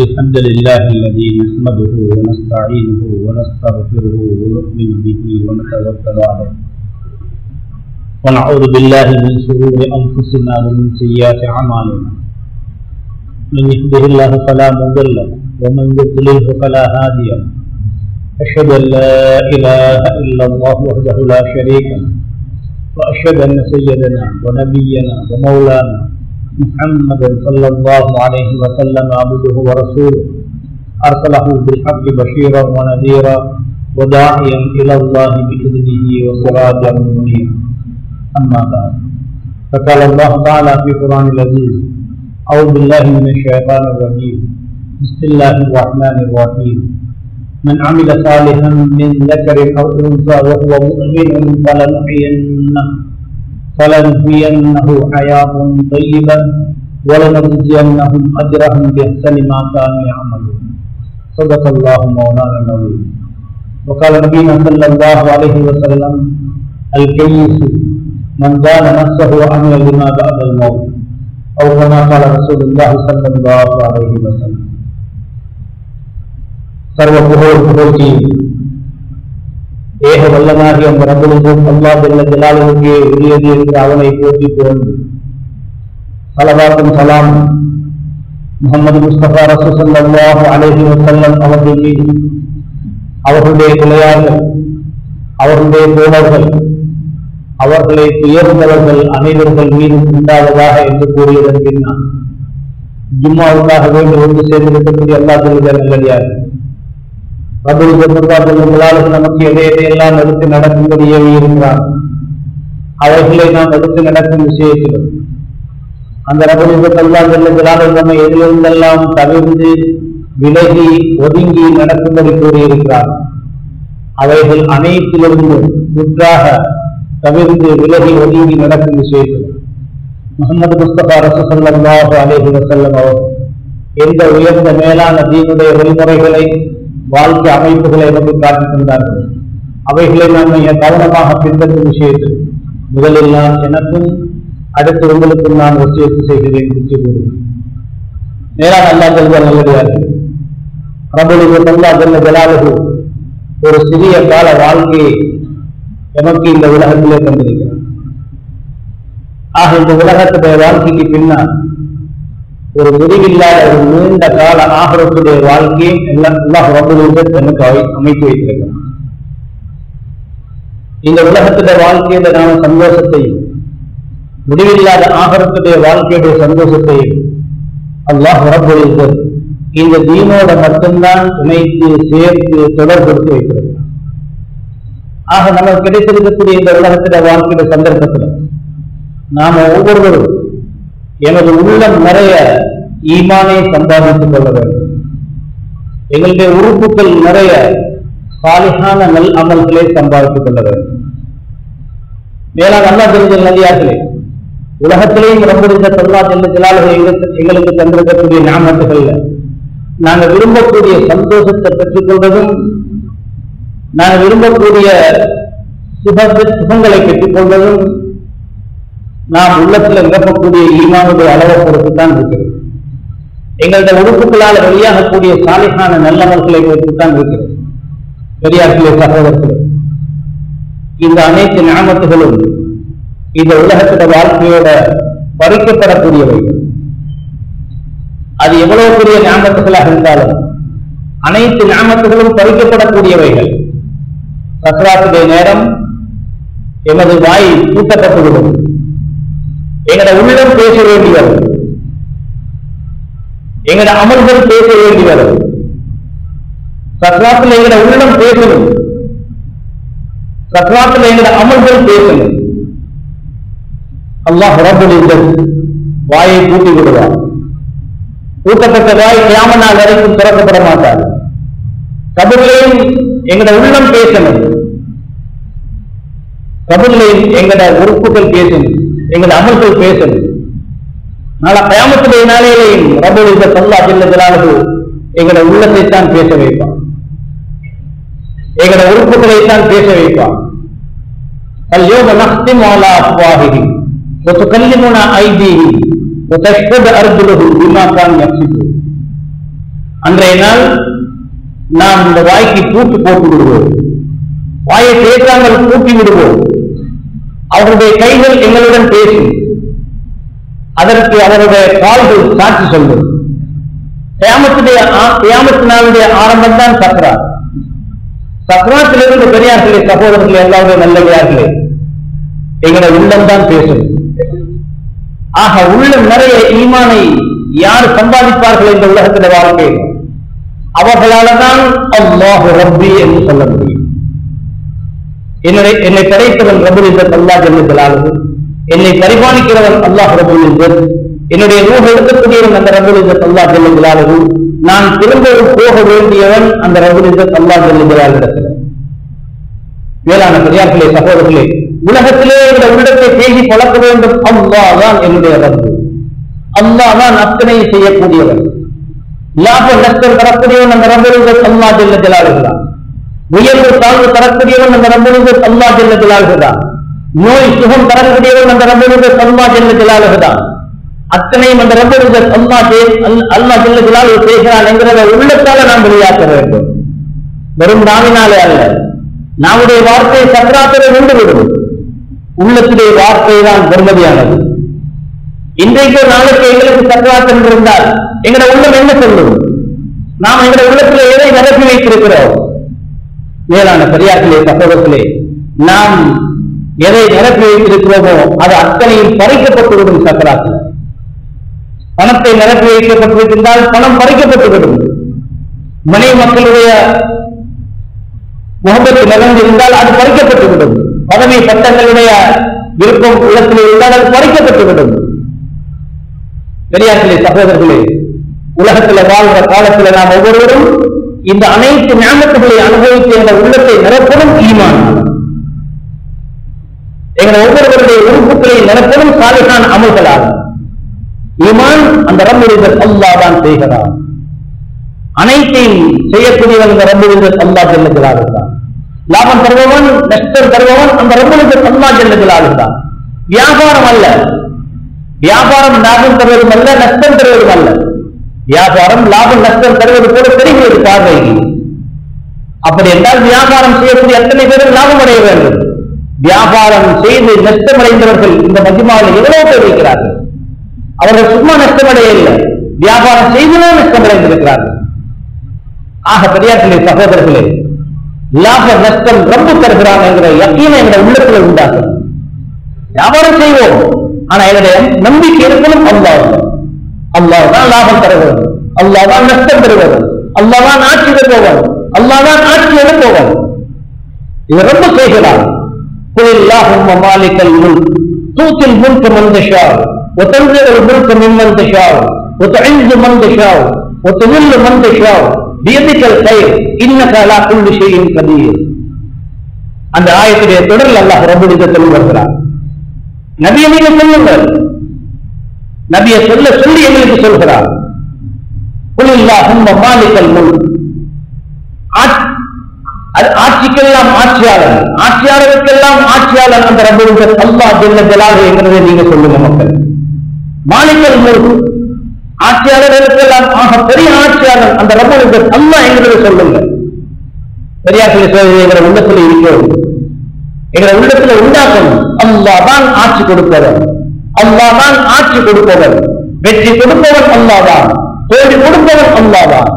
الحمد لله الذي نحمده ونستعينه ونستغفره ونؤمن به ونتوكل عليه ونعوذ بالله من شرور أنفسنا ومن سيئات أعمالنا من يهده الله فلا مضل له ومن يضلله فلا هادي له أشهد أن لا إله إلا الله وحده لا شريك له وأشهد أن سيدنا ونبينا ومولانا محمدا صلى الله عليه وسلم عبده ورسوله أرسله بالحق بشيرا ونذيرا وداعيا إلى الله بإذنه وسراجا منيرا أما بعد فقال الله تعالى في القرآن العزيز أعوذ بالله من الشيطان الرجيم بسم الله الرحمن الرحيم من عمل صالحا من ذكر أو أنثى وهو مؤمن فلنحيينه حياة طيبة ولنجزينهم أجرهم بأحسن ما كانوا يعملون صدق الله مولانا العظيم وقال نبينا صلى الله عليه وسلم الكيس من دان نفسه وعمل لما بعد الموت أو كما قال رسول الله صلى الله عليه وسلم சர்வ புகழ்ச்சி ஏக வல்லனாகி அந்த ரப்பலுக்கும் அல்லாஹ் ஜல்ல ஜலாலுவுக்கே உரியது என்று அவனை போற்றி புகழ்ந்து ஸலவாத்தும் ஸலாம் முஹம்மது முஸ்தபா ரசூல் ஸல்லல்லாஹு அலைஹி வஸல்லம் அவர்கள் மீது அவர்களுடைய துணையார்கள் அவர்களுடைய தோழர்கள் அவர்களை துயர்ந்தவர்கள் அனைவர்கள் மீது உண்டாவதாக என்று கூறியதன் பின்னால் ஜும்மாவுக்காக வேண்டும் ஒன்று சேர்ந்திருக்கக்கூடிய அல்லாஹ் ஜல்ல நல்லடியார்கள் நமக்கு எதையெல்லாம் எடுத்து நடக்கும்படி ஏவி இருக்கிறான் அவைகளை நாம் எடுத்து நடக்கும் விஷயத்திலும் அந்த நம்ம எதிலிருந்தெல்லாம் தவிர்த்து விலகி ஒதுங்கி நடக்கும்படி கூறியிருக்கிறார் அவைகள் அனைத்திலிருந்தும் முற்றாக தவிர்த்து விலகி ஒதுங்கி நடக்கும் விஷயத்தில் முஹம்மது முஸ்தபா ரசூல் ஸல்லல்லாஹு அலைஹி வஸல்லம் அவர் எந்த உயர்ந்த மேலான தீனுடைய வழிமுறைகளை வாழ்க்கை அமைப்புகளை நமக்கு காட்டித் தந்தார்கள் அவைகளை நாம் கவனமாக பின்பற்றும் விஷயத்தில் முதலில் நான் எனக்கும் அடுத்து உங்களுக்கும் நான் வசியத்து செய்கிறேன் என்று கூறுகிறேன். நேராக அல்லாஹ் நல்லடியார்கள் ரப்பலுக்கு அல்லாஹ் ஜல்ல ஜலாலுஹு ஒரு சிறிய கால வாழ்க்கையை நமக்கு இந்த உலகத்திலே தந்திருக்கிறார். ஆக இந்த உலகத்துடைய வாழ்க்கைக்கு பின்னால் ஒரு முடிவில்லாத ஒரு நீண்ட கால ஆகரத்துடைய வாழ்க்கையை அல்லாஹ் ரப்பல் இஸ்ஸத் நமக்கு அமைத்து வைத்திருக்கிறார். இந்த உலகத்துடைய வாழ்க்கையில நாம சந்தோஷத்தையும் முடிவில்லாத ஆகரத்துடைய வாழ்க்கையுடைய சந்தோஷத்தையும் அல்லாஹ் ரப்பல் இஸ்ஸத் இந்த தீனோட மட்டும்தான் இணைத்து சேர்த்து தொடர்படுத்தி வைத்திருக்கிறார். ஆக நமக்கு கிடைத்திருக்கக்கூடிய இந்த உலகத்துடைய வாழ்க்கையுடைய சந்தர்ப்பத்தில் நாம ஒவ்வொருவரும் எனது உள்ளம் நிறைய ஈமானை சம்பாதித்துக் கொள்ள வேண்டும். எங்களுடைய உறுப்புகள் நிறைய சாலிஹான நல் அமல்களை சம்பாதித்துக் கொள்ள வேண்டும். மேலாக அல்லாஹ் ஜல்ல நல்லடியார்களே உலகத்திலேயும் ரப்பல் இஸ்ஸத் அல்லாஹ் ஜல்ல ஜலாலுஹு எங்களுக்கு தந்திருக்கக்கூடிய நிஅமத்துகள்ல நாங்கள் விரும்பக்கூடிய சந்தோஷத்தை பெற்றுக் கொள்வதும் நாங்கள் விரும்பக்கூடிய சுகங்களை பெற்றுக் கொள்வதும் நாம் உள்ளத்துல நிரப்பக்கூடிய ஈமானுடைய அளவை பொறுத்துத்தான் இருக்கிறது. எங்களுடைய உறுப்புகளால் வெளியாகக்கூடிய சாலிஹான நல்லவர்களை பொறுத்துத்தான் இருக்கிறது. பெரியார்களே சகோதரர்களே, இந்த அனைத்து நிஅமத்துகளும் இந்த உலகத்தின் வாழ்க்கையோட பறிக்கப்படக்கூடியவை. அது எவ்வளவு பெரிய நிஅமத்துகளாக இருந்தாலும் அனைத்து நிஅமத்துகளும் பறிக்கப்படக்கூடியவைகள். சக்ராத்துடைய நேரம் எமது வாய் பூட்டப்பட்டுவிடும். எங்கட உள்ளம் பேச வேண்டி வரும், எங்கட அமல்கள் பேச வேண்டி வரும். சக்ராத்தில் எங்கட உள்ளம் பேசணும், சக்ராத்தில் எங்கட அமல்கள் பேசணும். அல்லாஹ் ரப்பல் இஸ்ஸத் வாயை பூட்டி விடுவார். பூட்டப்பட்ட வாய் கியாமத் நாள் வரைக்கும் திறக்கப்பட மாட்டார். கபரிலேயும் எங்கட உள்ளம் பேசணும், கபரிலேயும் எங்கட உறுப்புகள் பேசணும், எங்கள் அமல்கள் பேசணும். நாளை கியாமத்துடைய நாளையிலேயும் ரப்பல் இஸ்ஸத் அல்லாஹ் ஜல்ல ஜலாலுஹு எங்களோட உள்ளத்தைத்தான் பேச வைப்பான், எங்களோட உறுப்புகளைத்தான் பேச வைப்பான். اليوم نختم على أفواههم وتكلمنا أيديهم அன்றைய நாள் நாம் இந்த வாய்க்கு பூட்டு போட்டு விடுவோம், வாயை பேசாமல் பூட்டி விடுவோம். அவருடைய கைகள் எங்களுடன் பேசும், அதற்கு அவருடைய கால்கள் சாட்சி சொல்லும். கியாமத்து நாளுடைய ஆரம்பம் தான் சக்ராத். சக்ராத்திலிருந்து பெரியார்களே, சகோதரர்களே, எல்லாருடைய நல்லவையார்களே, எங்களுடைய உள்ளம் தான் பேசும். ஆக உள்ளம் நிறைய ஈமானை யார் சம்பாதிப்பார்கள் இந்த உலகத்தில வாழ்க்கை, அவர்களால் தான் அல்லாஹ் ரப்பி என்று சொல்ல முடியும். என்னை படைத்தவன் ரப்புல் இஸ்ஸத் அல்லாஹ் ஜல்ல ஜலாலுஹு, என்னை பரிபாலிக்கிறவன் அல்லாஹ் ரப்புல் இஸ்ஸத், என்னுடைய ரூஹ் எடுக்கக்கூடியவன் அந்த ரப்புல் இஸ்ஸத் அல்லாஹ் ஜல்ல ஜலாலுஹு, நான் திரும்பவும் போக வேண்டியவன் அந்த ரப்புல் இஸ்ஸத் அல்லாஹ் ஜல்ல ஜலாலுஹு. வேளாண் பெரியார்களே, சகோதரர்களே, உலகத்திலே இந்த உள்ளத்தை பேசி பழக்க வேண்டும். அல்லாஹ் தான் என்னுடைய ரப்பு, அல்லாஹ் தான் அத்தனை செய்யக்கூடியவன். லாப நஷ்டம் தரக்கூடியவன் அந்த ரப்புல் இஸ்ஸத் அல்லாஹ் ஜல்ல ஜலாலுஹு தான். உயர்வு தாழ்வு தரக்கூடியவன் அந்த ரப்புல் இஸ்ஸத் அல்லாஹ் ஜல்ல ஜலாலுஹு தான். நோய் சுகம் தரக்கூடியவன் அந்த ரப்புல் இஸ்ஸத் அல்லாஹ் ஜல்ல ஜலாலுஹு தான். அத்தனையும் அந்த ரப்புல் இஸ்ஸத் அல்லாஹ் ஜல்ல ஜலாலுஹு செய்கிறான் என்கிறத உள்ளத்தால நாம் வெளியாக்க வேண்டும். வெறும் நாவினாலே அல்ல. நம்முடைய வார்த்தை சக்கராத்திலே நின்றுவிடும். உள்ளத்துடைய வார்த்தை தான் பெருமதியானது. இன்றைக்கு நாளைக்கு எங்களுக்கு சக்கராத்தம் இருந்தால் எங்களுடைய உள்ளம் என்ன சொல்லும்? நாம் எங்களுடைய உள்ளத்தில் எதை நிரப்பி வைத்திருக்கிறோம்? மேலான பெரியார்களே, சகோதரர்களே, நாம் எதை நிரப்பி வைத்திருக்கிறோமோ அது அத்தனையும் பறிக்கப்பட்டுவிடும். சக்கராத்தில் பணத்தை நிரப்பி வைக்கப்பட்டிருந்தால் பணம் பறிக்கப்பட்டுவிடும். மனைவி மக்களுடைய முகப்பத்து நிகழ்ந்திருந்தால் அது பறிக்கப்பட்டுவிடும். பதவி பட்டங்களுடைய விருப்பம் உள்ளத்தில் இருந்தால் அது பறிக்கப்பட்டுவிடும். பெரியார்களே, சகோதரர்களே, உலகத்தில் வாழ்கிற காலத்தில் நாம் ஒவ்வொருவரும் இந்த அனைத்து ஞானத்துகளை அனுபவித்து எங்கள் உள்ளத்தை நிரப்படும் ஈமான், எங்கள் ஒவ்வொருவருடைய உறுப்புகளை நிரப்படும் சாலிஹான அமல்களாகும். ஈமான் அந்த ரப்புல் இஸ்ஸத் அல்லாஹ் தான் செய்கிறார். அனைத்தையும் செய்யக்கூடியவன் இந்த ரப்புல் இஸ்ஸத் அல்லாஹ் ஜல்ல ஜலாலுஹு தான். லாபம் தருபவன் நஷ்டம் தருபவன் அந்த ரப்புல் இஸ்ஸத் அல்லாஹ் ஜல்ல ஜலாலுஹு தான். வியாபாரம் அல்ல, வியாபாரம் லாபம் தருவதும் அல்ல, நஷ்டம் தருவதும் அல்ல. வியாபாரம் லாபம் நஷ்டம் தருவது போல தெரிகிறது பார்வைக்கு. அப்படி என்றால் வியாபாரம் செய்யக்கூடிய அத்தனை பேரும் லாபம் அடைய வேண்டும். வியாபாரம் செய்து நஷ்டமடைந்தவர்கள் இந்த மஜ்மாவில் எவ்வளவு பேர் இருக்கிறார்கள்? அவர்கள் சும்மா நஷ்டமடைய இல்லை, வியாபாரம் செய்துதான் நஷ்டமடைந்திருக்கிறார்கள். ஆக பெரியார்களே, சகோதரர்களே, லாப நஷ்டம் ரொம்ப தருகிறான் என்கிற யக்கீனை என்ற உள்ளத்தில் உண்டாகும். வியாபாரம் செய்வோம், ஆனா என்னுடைய நம்பிக்கை இருக்கணும் அல்லாஹ். அல்லாஹ் தான் லாபம் தருவது, அல்லாஹ் தான் நஷ்டம் தருவது, அல்லாஹ் தான் ஆட்சி தருபவன், அல்லாஹ் தான் ஆட்சி எடுப்பவன். இது ரொம்ப செய்கிறார். قل اللهم مالك الملك تؤتي الملك من تشاء وتنزع الملك ممن تشاء وتعز من تشاء وتذل من تشاء بيدك الخير انك على كل شيء قدير. அந்த ஆயத்துடைய தொடரில் அல்லாஹ் ரப்பல் இஸ்ஸத் சொல்கிறார், நபியை நீங்க சொல்லுங்கள். நபியை சொல்ல சொல்லி எங்களுக்கு சொல்கிறார். قل اللهم مالك الملك, ஆட்சிக்கெல்லாம் ஆட்சியாளர், ஆட்சியாளருக்கெல்லாம் ஆட்சியாளர் அந்த ரப்பல் இஸ்ஸத் அல்லாஹ் ஜல்ல ஜலாலுஹு என்கிறதை நீங்க சொல்லுங்க மக்கள். மாலிகல் முல்க், ஆட்சியாளர்களுக்கெல்லாம் ஆக பெரிய ஆட்சியாளர் அந்த ரப்பல் இஸ்ஸத் அல்லாஹ் என்கிறதை சொல்லுங்க. பெரியார்களே, எங்களை உள்ளத்தில் இருக்கிறோம், எங்களை உள்ளத்தில் உண்டாக்கணும். அல்லாஹ் தான் ஆட்சி கொடுப்பவர், அல்லாஹ் தான் ஆட்சி கொடுப்பவர், வெற்றி கொடுப்பவன் அல்லாஹ் தான், தோல்வி கொடுப்பவன் அல்லாஹ் தான்,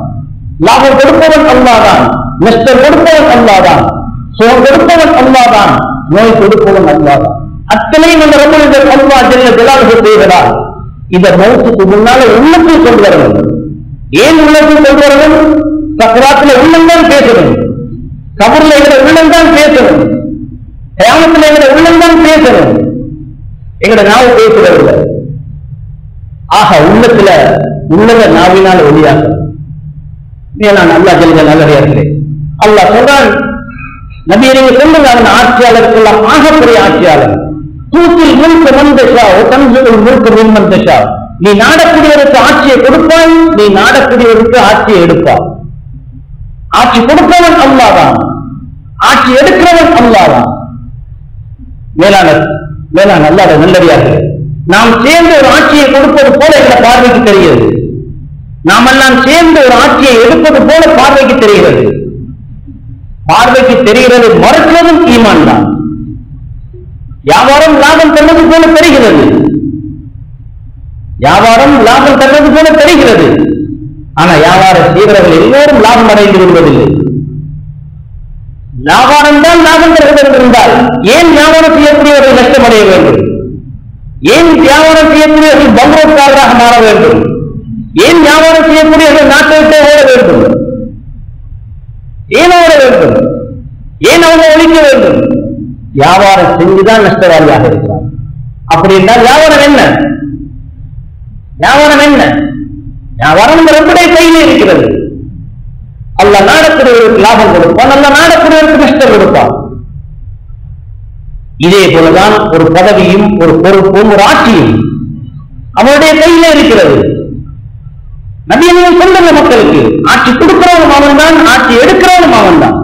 லாபம் கொடுப்பவன் அல்லாஹ் தான், நஷ்டம் கொடுப்பவன் அல்லாஹ் தான், சுகம் கொடுப்பவன் அல்லாஹ் தான், நோய் கொடுப்பவன் அல்லாஹ் தான். அத்தனையும் அந்த ரப்பல் இஸ்ஸத் அல்லாஹ் ஜல்ல ஜலாலுஹு செய்கிறார். இந்த மௌத்துக்கு முன்னால உள்ளத்தில் கொண்டு வர வேண்டும். ஏன் உள்ளத்தில் கொண்டு வர வேண்டும்? சக்கராத்துல உள்ளம்தான் பேசணும், கபர்ல எங்களை உள்ளம்தான் பேசணும், கியாமத்துல எங்களை உள்ளம்தான் பேசணும். எங்களை நாவு பேசுறதில்லை. ஆக உள்ளத்துல உள்ளத நாவினால் வெளியாகும். நான் அல்லாஹ் ஜல்ல ஜலாலுஹு இருக்கிறேன். அல்லாஹ் சொல்றான், நபியை நீங்க சொல்லுங்க, அவன் ஆட்சியாளருக்கெல்லாம் ஆகப்பெரிய ஆட்சியாளர். தூக்கில் முழுக்க மந்தஷா தன்சுல் முழுக்க மின்மந்தஷா, நீ நாடக்கூடியவருக்கு ஆட்சியை கொடுப்பாய், நீ நாடக்கூடியவருக்கு ஆட்சியை எடுப்பாய். ஆட்சி கொடுப்பவன் அல்லாஹ் தான், ஆட்சி எடுக்கிறவன் அல்லாஹ் தான். மேலான அல்லாஹ் நல்லடியார்கள், நாம் சேர்ந்து ஒரு ஆட்சியை கொடுப்பது போல என்ற பார்வைக்கு தெரிகிறது. நாமெல்லாம் சேர்ந்து ஒரு ஆட்சியை எடுப்பது போல பார்வைக்கு தெரிகிறது. பார்வைக்கு தெரிகிறது, மறுக்கிறதும் ஈமான் தான். வியாபாரம் லாபம் தந்தது போல தெரிகிறது, வியாபாரம் லாபம் தந்தது போல தெரிகிறது. ஆனா வியாபாரம் செய்கிறவர்கள் எல்லோரும் லாபம் அடைந்து விடுவதில்லை. வியாபாரம் தான் லாபம் தருகிறது என்றால் ஏன் வியாபாரம் செய்யக்கூடியவர்கள் நஷ்டமடைய வேண்டும்? ஏன் வியாபாரம் செய்யக்கூடியவர்கள் பங்குரோட்காரராக மாற வேண்டும்? ஏன் வியாபாரம் செய்யக்கூடியவர்கள் நாட்டை விட்டு ஓட வேண்டும்? ஏன் ஓட வேண்டும்? ஏன் அவங்க ஒழிக்க வேண்டும்? வியாபாரம் செஞ்சுதான் நஷ்டவாதியாக இருக்கிறார். அப்படி என்றால் வியாபாரம் என்ன? வியாபாரம் என்ன? வியாபாரம் நம்முடைய கையில் இருக்கிறது. அல்லாஹ் நாடக்கூடியவருக்கு லாபம் கொடுப்பான், அல்லாஹ் நாடக்கூடியவருக்கு நஷ்டம் கொடுப்பான். இதே போலதான் ஒரு பதவியும் ஒரு பொறுப்பும் ஒரு ஆட்சியும் அவருடைய கையில இருக்கிறது. நபியவர்கள் சொல்லுங்க மக்களுக்கு, ஆட்சி கொடுக்கிறவனும் அவன் தான், ஆட்சி எடுக்கிறவனும் அவன் தான்.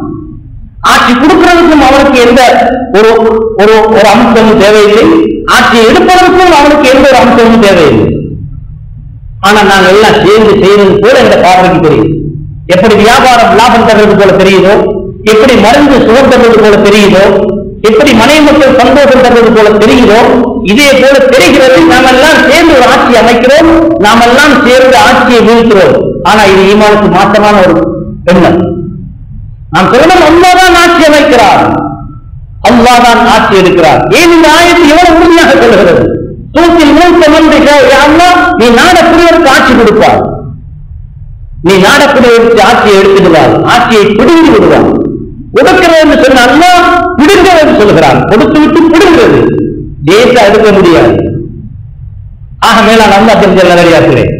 ஆட்சி கொடுக்கிறதுக்கும் அவனுக்கு எந்த ஒரு ஒரு ஒரு அம்சமும் தேவையில்லை, ஆட்சியை எடுப்பதற்கும் அவனுக்கு எந்த ஒரு அம்சமும் தேவையில்லை. ஆனா நாங்கள் எல்லாம் சேர்ந்து செய்வது போல என்ற பார்வைக்கு தெரியும். எப்படி வியாபாரம் லாபம் தருவது போல தெரியுதோ, எப்படி மருந்து சுகம் தருவது போல தெரியுதோ, எப்படி மனை மக்கள் சந்தோஷம் தருவது போல தெரியுதோ, இதே போல தெரிகிறது. நாம் எல்லாம் சேர்ந்து ஒரு ஆட்சி அமைக்கிறோம், நாம் எல்லாம் சேர்ந்து ஆட்சியை வீழ்கிறோம். ஆனா இது ஈமானுக்கு மாற்றமான ஒரு எண்ணம். நாம் சொல்லணும், அல்லாஹ்தான் ஆட்சி அமைக்கிறார், அல்லாஹ்தான் ஆட்சி எடுக்கிறார். ஏன் இந்த ஆயத்து எவ்வளவு உறுதியாக சொல்லுகிறது? தூக்கில் மூத்த மந்திரிகள், அல்லாஹ் நீ நாடக்கூடியவருக்கு ஆட்சி கொடுப்பார், நீ நாடக்கூடியவருக்கு ஆட்சியை எடுத்துடுவார், ஆட்சியை பிடுங்கி விடுவார். உதக்கிறது என்று சொன்ன அல்லாஹ் பிடுங்கிறது என்று சொல்கிறான். கொடுத்து விட்டு பிடுங்கிறது, தேச எடுக்க முடியாது. ஆக மேலான அல்லாஹ் தெரிஞ்ச நிறையாக்கிறேன்,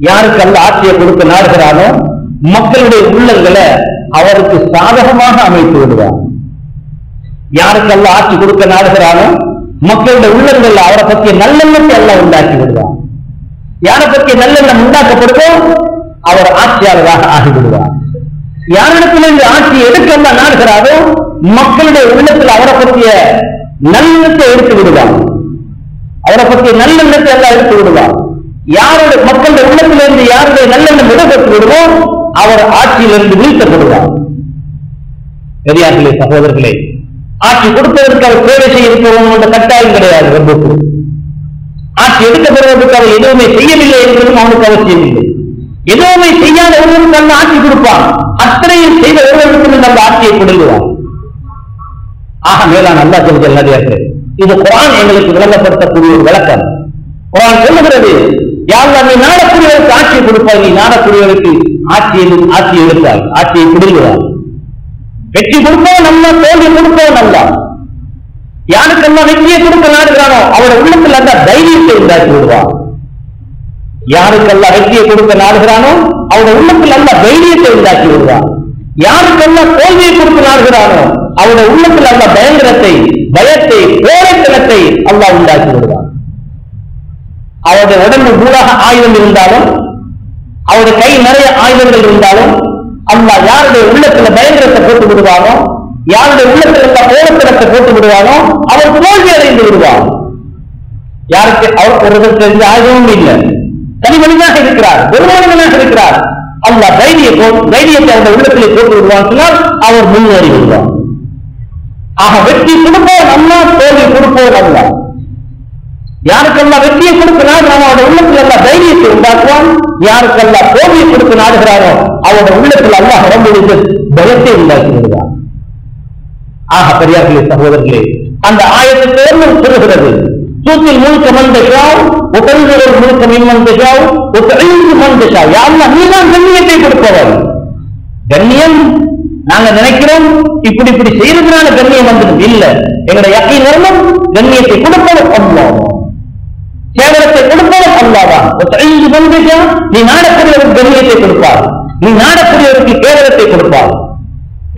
யாருக்கு அல்ல ஆட்சியை கொடுக்க நாடுகிறானோ மக்களுடைய உள்ளங்களை அவருக்கு சாதகமாக அமைத்து விடுவார். யாருக்கு அல்ல ஆட்சி கொடுக்க நாடுகிறானோ மக்களுடைய உள்ளங்கள் அவரை பற்றிய நல்லெண்ணத்தை எல்லாம் உண்டாக்கி விடுவார். யாரை பற்றிய நல்லெண்ணம் உண்டாக்கப்படுதோ அவர் ஆட்சியாளராக ஆகிவிடுவார். யாரிடத்திலிருந்து ஆட்சி எடுக்க நாடுகிறாரோ மக்களுடைய உள்ளத்தில் அவரை பற்றிய நல்லெண்ணத்தை எடுத்து விடுவார், அவரை பற்றிய நல்லெண்ணத்தை எல்லாம் எடுத்து விடுவார். யாருடைய மக்களுடைய உள்ளத்திலிருந்து யாருடைய நல்லெண்ணம் விடப்பட்டு விடுமோ அவர் ஆட்சியிலிருந்து வீழ்த்தப்படுவார். பெரியார்களே, சகோதரர்களே, ஆட்சி கொடுப்பதற்கு அவர் சேவை செய்ய இருக்கிறோம் என்ற கட்டாயம் கிடையாது. ரப்புக்கு ஆட்சி எடுக்கப்படுவதற்கு அவர் எதுவுமே செய்யவில்லை என்பதும் அவனுக்கு அவசியம் இல்லை. எதுவுமே செய்யாத ஒருவருக்கு அந்த ஆட்சி கொடுப்பான், அத்தனையும் செய்த ஒருவருக்கு அந்த ஆட்சியை கொடுங்குவான். ஆக மேலான அல்லாஹ் ஜல்லல்லாஹு, இது குர்ஆன் எங்களுக்கு விளங்கப்படுத்தக்கூடிய ஒரு விளக்கம். குர்ஆன் சொல்லுகிறது, யா அல்லாஹ் நீ நாடக்கூடியவருக்கு ஆட்சியை கொடுப்பாய், நீ நாடக்கூடியவருக்கு ஆட்சியை எடுத்தாய், ஆட்சியை கொடுங்குவாய். வெற்றி கொடுப்போம் நல்லா, தோல்வி கொடுப்போம் நல்லா. யாருக்கெல்லாம் வெற்றியை கொடுக்க நாடுகிறானோ அவருடைய உள்ளத்தில் அந்த தைரியத்தை உண்டாக்கி விடுவான். யாருக்கெல்லாம் வெற்றியை கொடுக்க நாடுகிறானோ அவருடைய உள்ளத்தில் அந்த தைரியத்தை உண்டாக்கி விடுவான். யாருக்கெல்லாம் தோல்வியை கொடுக்க நாடுகிறானோ அவருடைய உள்ளத்தில் அந்த பயங்கரத்தை, பயத்தை, கோழைத்தனத்தை அல்லாஹ் உண்டாக்கி விடுவான். அவருடைய உடம்பு பூராக ஆயுதம் இருந்தாலும், அவருடைய கை நிறைய ஆயுதங்கள் இருந்தாலும், அல்லாஹ் யாருடைய உள்ளத்துல பயங்கரத்தை போட்டு விடுவானோ, யாருடைய உள்ளத்தில் கோலத்தனத்தை போட்டு விடுவானோ அவர் தோல்வி அடைந்து விடுவார். யாருக்கு அவர் ஒரு தெரிஞ்ச ஆயுதமும் இல்லை, தனி மனிதனாக இருக்கிறார், ஒரு மனிதனாக இருக்கிறார். அல்லாஹ் தைரியத்தை அவருடைய உள்ளத்திலே போட்டு விடுவான் சொன்னால் அவர் முன்னேறி விடுவார். ஆக வெற்றி கொடுப்போம் அல்லா, தோல்வி கொடுப்போம் அல்லா. யாருக்கெல்லாம் வெற்றியை கொடுக்க நாடுகிறானோ அவருடைய உள்ளத்தில் அல்லா தைரியத்தை உண்டாக்குவான். யாருக்கெல்லாம் தோல்வியை கொடுக்க நாடுகிறானோ அவருடைய உள்ளத்தில் அல்லாஹ் ரப்பல் பயத்தை உண்டாக்கி விடுவான். ஆக பெரியார்களே, சகோதரர்களே, அந்த ஆயத்தை தேர்வு சொல்லுகிறது, தூக்கில் முழுக்க மந்தஷாவ் உடல்கள் முழுக்க மின்மந்தஷாவ் உடலிற்கு மந்தஷாவ். யாருன்னா நீதான் கண்ணியத்தை கொடுப்பவர். கண்ணியம் நாங்க நினைக்கிறோம் இப்படி இப்படி செய்யறதுனால கண்ணியம் வந்துடும் இல்ல. எங்களுடைய யக்கீன் வரணும், கண்ணியத்தை கொடுப்பவர் அல்லாஹ், கேவலத்தை கொடுப்பவர் அல்லாஹ்தான். மந்தஷா நீ நாடக்கூடியவருக்கு கண்ணியத்தை கொடுப்பார், நீ நாடக்கூடியவருக்கு கேவலத்தை கொடுப்பார்.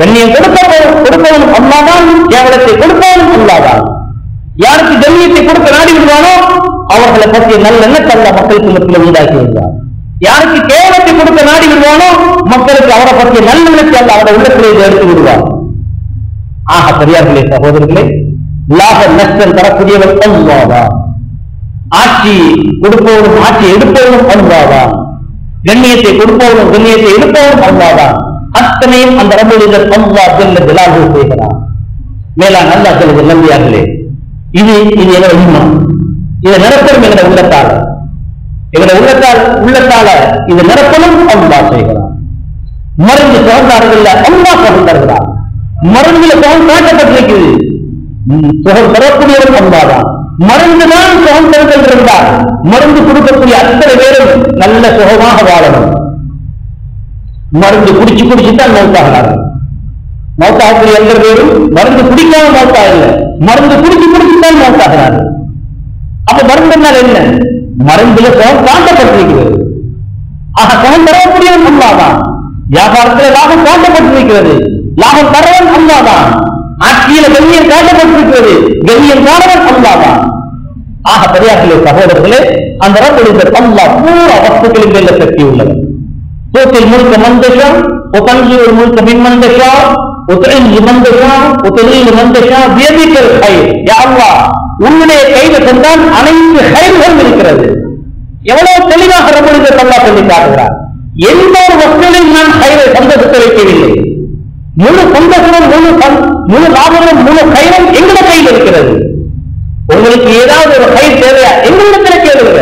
கண்ணியம் கொடுப்பவனும் அல்லாஹ்தான், கேவலத்தை கொடுப்பவனும் அல்லாஹ்தான். யாருக்கு கண்ணியத்தை கொடுக்க நாடி விடுவானோ அவர்களை பற்றிய நல்ல எண்ணத்தை அல்லாஹ் மக்களுக்கு மத்தியில் உண்டாக்கி விடுவார். யாருக்கு கேவலத்தை கொடுக்க நாடி விடுவானோ மக்களுக்கு அவரை பற்றிய நல்ல எண்ணத்தை அல்லாஹ் அவரை உள்ளத்திலே எடுத்து விடுவார். ஆக பெரியார்களே, சகோதரர்களே, லாப நஷ்டம் தரக்கூடியவர் அல்லாஹ்தான். ஆட்சி கொடுப்பவனும் ஆட்சி எடுப்பவனும் அல்லாஹ்தான். கண்ணியத்தை கொடுப்பவனும் கண்ணியத்தை எடுப்பவனும் அல்லாஹ்தான். அத்தனையும் அந்த ரப்பல் இஸ்ஸத் அல்லாஹ் ஜல்ல ஜலாலுஹு செய்கிறான். மேலான அல்லாஹ் ஜல்ல நம்பியார்களே, இது எங்க உண்மை, இதை நிரப்பணும் என்ற உள்ளத்தால், உள்ளத்தால இது நிரப்பணும் அல்லாஹ் செய்கிறான். மருந்து சுகந்தார்கள் அல்லாஹ் சுகந்தார்களார். மருந்துல சுகம் காட்டப்பட்டிருக்கிறது, சுகம் தரக்கூடியவரும் அல்லாதான். மருந்துதான் சுகம் தருதல் இருந்தால் மருந்து கொடுக்கக்கூடிய அத்தனை பேரும் நல்ல சுகமாக வாழணும். மருந்து குடிச்சுதான் மௌத்தாகிறார்கள். மௌத்தாகக்கூடிய எந்த பேரும் மருந்து குடிக்காம மௌத்தா இல்லை, மருந்து குடிச்சுதான் மௌத்தாகிறார்கள். அப்ப மருந்துனால் என்ன? மருந்துல சுகம் காட்டப்பட்டிருக்கிறது. ஆக சுகம் தரக்கூடியவன் அல்லாதான். வியாபாரத்தில் லாபம் காட்டப்பட்டிருக்கிறது, லாபம் தரவன் அல்லாதான். ஆட்சியில கண்ணியம் காட்டப்பட்டிருக்கிறது, கண்ணியம் காணவன் அல்லாதான். ஆக பெரியார்களே, சகோதரர்களே, அந்த ரப்பல் இஸ்ஸத் அல்லாஹ் பூரா வஸ்துக்களின் மேல சக்தி உள்ளவன். தூத்தில் முழுக்க மந்தஷா ஒத்தஞ்சூர் முழுக்க மின்மந்தஷா ஒத்தழிஞ்சு மந்தஷா ஒத்தழிஞ்சு மந்தஷா வியதிக்கல் ஹைர். யா அல்லாஹ், உன்னுடைய கையில சென்றால் அனைத்து ஹைர்களும் இருக்கிறது. எவ்வளவு தெளிவாக ரப்பல் இஸ்ஸத் அல்லாஹ் சொல்லி காட்டுகிறார். எந்த ஒரு வஸ்துவிலும் நான் ஹைரை சந்தோஷத்தை வைக்கவில்லை. முழு சந்தோஷமும் முழு லாபமும் முழு கைரும் எங்களோட கையில் இருக்கிறது. உங்களுக்கு ஏதாவது ஒரு கை தேவையா எங்களிடத்தில் கேளுங்க.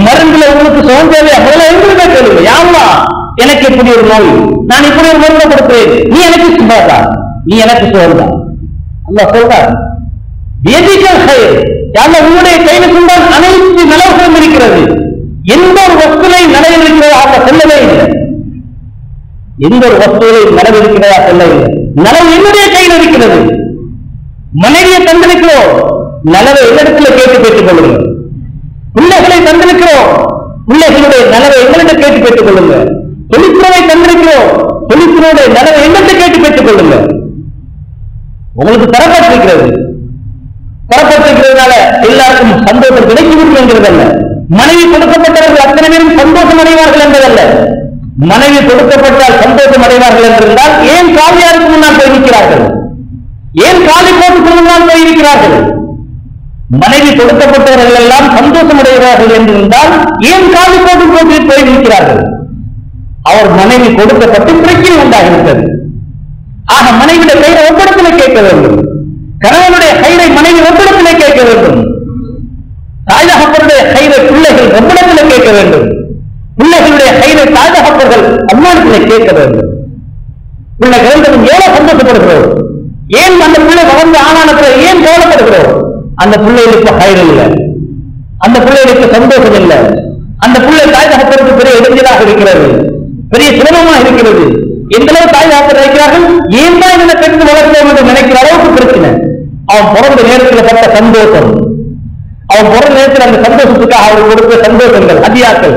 மருந்துல உங்களுக்கு சுகம் தேவையா முதல்ல எங்களுக்கு கேளுங்க. யாருலா எனக்கு இப்படி ஒரு நோய், நான் இப்படி ஒரு மருந்து கொடுக்கிறேன், நீ எனக்கு சுகந்தா, நீ எனக்கு சுகந்தா. அல்லாஹ் சொல்றார், உன்னுடைய கையில சொன்னால் அனைத்து நலவுகளும் இருக்கிறது. எந்த ஒரு வஸ்துவை நலவிருக்கிறதா அவங்க சொல்லவே இல்லை. எந்த ஒரு வஸ்துவை நலவிருக்கிறதா சொல்லவில்லை. நலவு என்னுடைய கையில் இருக்கிறது. மனைவியை தந்திருக்கிறோம், நலவை என்னிடத்துல கேட்டு பெற்றுக் கொள்ளுங்க. பிள்ளைகளை தந்திருக்கிறோம், பிள்ளைகளுடைய நலவை எங்களிடம் கேட்டு பெற்றுக் கொள்ளுங்க. தொழிற்துறை தந்திருக்கிறோம், தொழிற்துறையுடைய நலவை எங்களிடம் கேட்டு பெற்றுக் கொள்ளுங்க. உங்களுக்கு தரப்பட்டிருக்கிறது. தரப்பட்டிருக்கிறதுனால எல்லாருக்கும் சந்தோஷம் கிடைக்கும் என்கிறதல்ல. மனைவி கொடுக்கப்பட்டவர்கள் அத்தனை பேரும் சந்தோஷம் அடைவார்கள் என்பதல்ல. மனைவி கொடுக்கப்பட்டால் சந்தோஷம் அடைவார்கள் என்றிருந்தால் ஏன் காவியாருக்கு முன்னால் போயிருக்கிறார்கள்? ஏன் காலி போட்டுக்கு முன்னால் போயிருக்கிறார்கள்? மனைவி கொடுக்கப்பட்டவர்கள் எல்லாம் சந்தோஷம் அடைகிறார்கள் என்றிருந்தால் ஏன் காலி போட்டு போயிருக்கிறார்கள்? அவர் மனைவி கொடுக்கப்பட்டு பிரச்சனை உண்டாகிவிட்டது. ஆக மனைவியுடைய கையை ஒப்படத்திலே கேட்க வேண்டும். கணவனுடைய கையை மனைவி ஒப்படத்திலே கேட்க வேண்டும். தாய்தகப்பருடைய கையை பிள்ளைகள் ஒப்படத்திலே கேட்க வேண்டும். பிள்ளைகளுடைய கையை தாய்தகப்பர்கள் அம்மானத்திலே கேட்க வேண்டும். பிள்ளைகள் எவ்வளவு சந்தோஷப்படுகிறோம்? ஏன் அந்த பிள்ளை வளர்ந்து ஆனானத்தில் ஏன் கவலைப்படுகிறோம்? அந்த பிள்ளைகளுக்கு கயிறு இல்லை, அந்த பிள்ளைகளுக்கு சந்தோஷம் இல்லை. அந்த பிள்ளை தாய்தகப்பருக்கு பெரிய இடைஞ்சலாக இருக்கிறது, பெரிய சிரமமாக இருக்கிறது. எந்த அளவு தாய்தகப்பர் நினைக்கிறார்கள், ஏன் தான் என்ன பெற்று வளர்க்கிறோம் என்று நினைக்கிற அளவுக்கு பிரச்சனை. அவன் பிறந்த நேரத்தில் பட்ட சந்தோஷம், அவன் பிறந்த நேரத்தில் அந்த சந்தோஷத்துக்காக அவர் கொடுத்த சந்தோஷங்கள் அதியாக்கள்,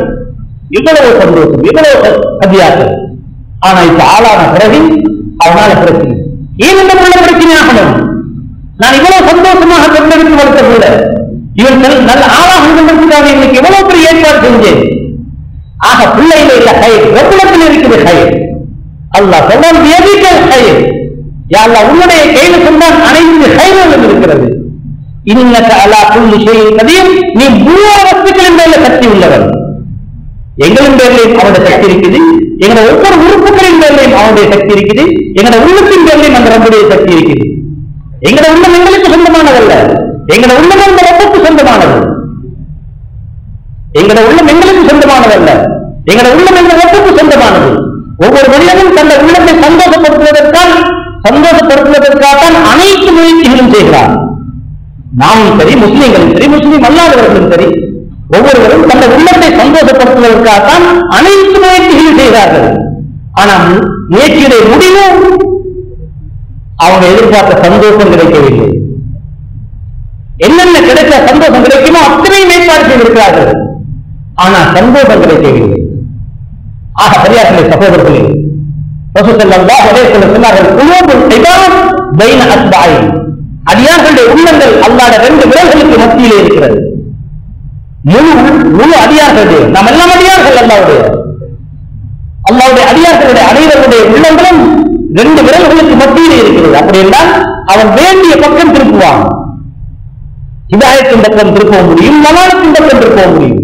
இவ்வளவு சந்தோஷம், இவ்வளவு அதியாக்கள். ஆனா இப்ப ஆளான பிறகு அவனால பிரச்சனை. ஏன் இந்த பிள்ளை பிரச்சனை ஆகணும்? நான் இவ்வளவு சந்தோஷமாக பெற்றெடுத்து வளர்த்த பிள்ளை, இவன் நல்ல ஆளாக இருந்ததுக்காக இன்னைக்கு எவ்வளவு பெரிய ஏற்பாடு செஞ்சேன். ஆக பிள்ளையில இல்ல கயிறு, வெப்பளத்தில் இருக்குது கயிறு. அல்லாஹ் சொன்னால் கயிறு. யாரெல்லாம் உன்னுடைய கையில சொன்னால் அனைத்து கயிறுகளும் இருக்கிறது. இன்னக அலா குல்லி ஷைஇன் கதீர், நீ முழு வஸ்துக்களின் மேல சக்தி உள்ளவன். எங்களின் பேரிலையும் அவனுடைய சக்தி இருக்குது, எங்களுடைய ஒவ்வொரு உறுப்புகளின் பேரிலையும் அவனுடைய சக்தி இருக்குது, எங்களுடைய உள்ளத்தின் பேரிலையும் அந்த ரப்புடைய சக்தி இருக்குது. எங்களுடைய உள்ளம் எங்களுக்கு சொந்தமானதல்ல, எங்களுடைய உள்ளம் அந்த ரப்புக்கு சொந்தமானது. எங்களுடைய உள்ளம் எங்களுக்கு சொந்தமானதல்ல, எங்களுடைய உள்ளம் எங்கள் ரப்புக்கு சொந்தமானது. ஒவ்வொரு மனிதனும் தன்னுடைய உள்ளத்தை சந்தோஷப்படுத்துவதற்காகத்தான் அனைத்து முயற்சிகளும் செய்கிறார். நாமும் சரி, முஸ்லீம்களும் சரி, முஸ்லீம் அல்லாதவர்களும் சரி, ஒவ்வொருவரும் தன்னுடைய உள்ளத்தை சந்தோஷப்படுத்துவதற்காகத்தான் அனைத்து முயற்சிகளும் செய்கிறார்கள். ஆனால் முயற்சியுடைய முடிவு அவங்க எதிர்பார்த்த சந்தோஷம் கிடைக்கவில்லை. என்னென்ன கிடைச்ச சந்தோஷம் கிடைக்குமோ அத்தனையும் ஏற்பாடு செய்திருக்கிறார்கள், ஆனால் சந்தோஷம் கிடைக்கவில்லை. ஆக பெரியார்களே, சகோதரர்களே, ரசூல் ஸல்லல்லாஹு அலைஹி வஸல்லம் சொன்னார்கள், குலூபுல் இபாத் பைன அஸ்பாஇ, அடியார்களுடைய உள்ளங்கள் அல்லாஹ்வுடைய ரெண்டு விரல்களுக்கு மத்தியிலே இருக்கிறது. முழு அடியார்களுடைய, நாம் எல்லாம் அடியார்கள், அல்லாஹ்வுடைய அடியார்களுடைய அனைவருடைய உள்ளங்களும் ரெண்டு விரல்களுக்கு மத்தியிலே இருக்கிறது. அப்படி என்றால் அவன் வேண்டிய பக்கம் திருப்புவான். ஹிதாயத்தின் பக்கம் திருப்ப முடியும், நலானத்தின் பக்கம் திருப்ப முடியும்,